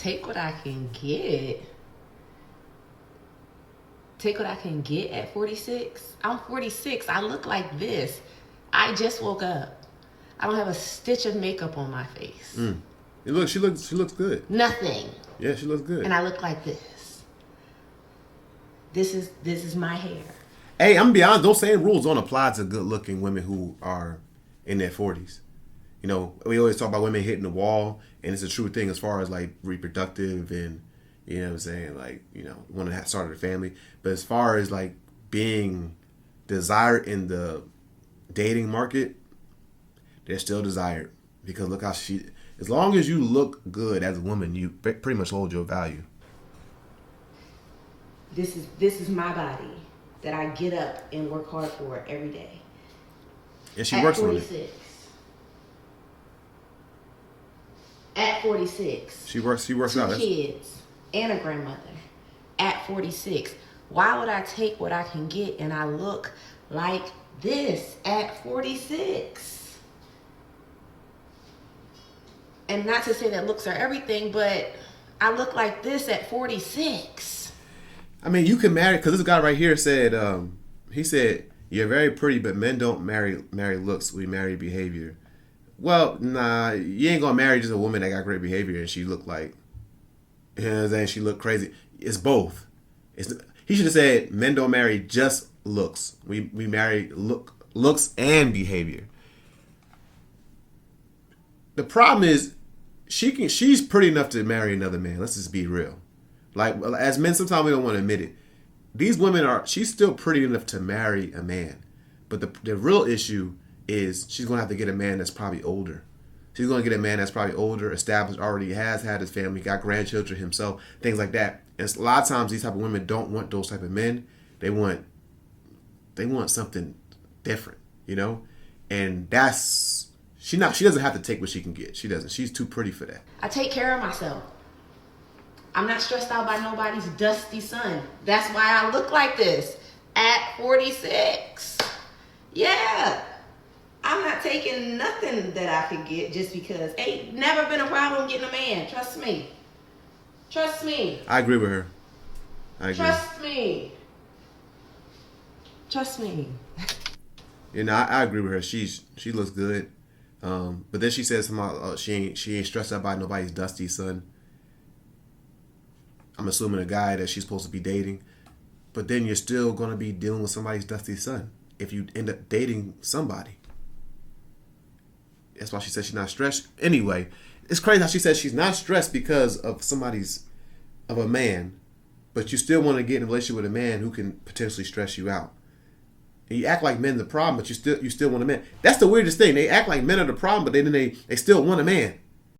take what I can get. Take what I can get at 46. I'm 46. I look like this. I just woke up. I don't have a stitch of makeup on my face. She looks good. Nothing. Yeah, she looks good. And I look like this. This is my hair. Hey, I'm gonna be honest. Those same rules don't apply to good-looking women who are in their 40s. You know, we always talk about women hitting the wall, and it's a true thing as far as like reproductive and, you know what I'm saying, like, you know, want to start a family. But as far as like being desired in the dating market, they're still desired, because look how as long as you look good as a woman, you pretty much hold your value. This is my body that I get up and work hard for every day. And she works on it. At 46. She works out. 2 kids and a grandmother. At 46. Why would I take what I can get and I look like this at 46? And not to say that looks are everything, but I look like this at 46. I mean, you can marry, because this guy right here said, he said, you're very pretty, but men don't marry looks, we marry behavior. Well, nah, you ain't gonna marry just a woman that got great behavior and she look like, you know what I'm saying, she look crazy. It's both. He should have said, men don't marry just looks. We marry looks and behavior. The problem is, she's pretty enough to marry another man. Let's just be real. Like, as men, sometimes we don't want to admit it. These women she's still pretty enough to marry a man. But the real issue is she's going to have to get a man that's probably older. She's going to get a man that's probably older, established, already has had his family, got grandchildren himself, things like that. And a lot of times these type of women don't want those type of men. They want something different, you know? And she doesn't have to take what she can get. She doesn't. She's too pretty for that. I take care of myself. I'm not stressed out by nobody's dusty son. That's why I look like this at 46. Yeah. I'm not taking nothing that I could get just because. Ain't never been a problem getting a man. Trust me. Trust me. I agree with her. I agree. Trust me. Trust me. You know, I agree with her. She looks good. But then she says somehow she ain't stressed out by nobody's dusty son. I'm assuming a guy that she's supposed to be dating. But then you're still going to be dealing with somebody's dusty son if you end up dating somebody. That's why she said she's not stressed. Anyway, it's crazy how she said she's not stressed because of a man, but you still want to get in a relationship with a man who can potentially stress you out. And you act like men's the problem, but you still want a man. That's the weirdest thing. They act like men are the problem, but then they still want a man.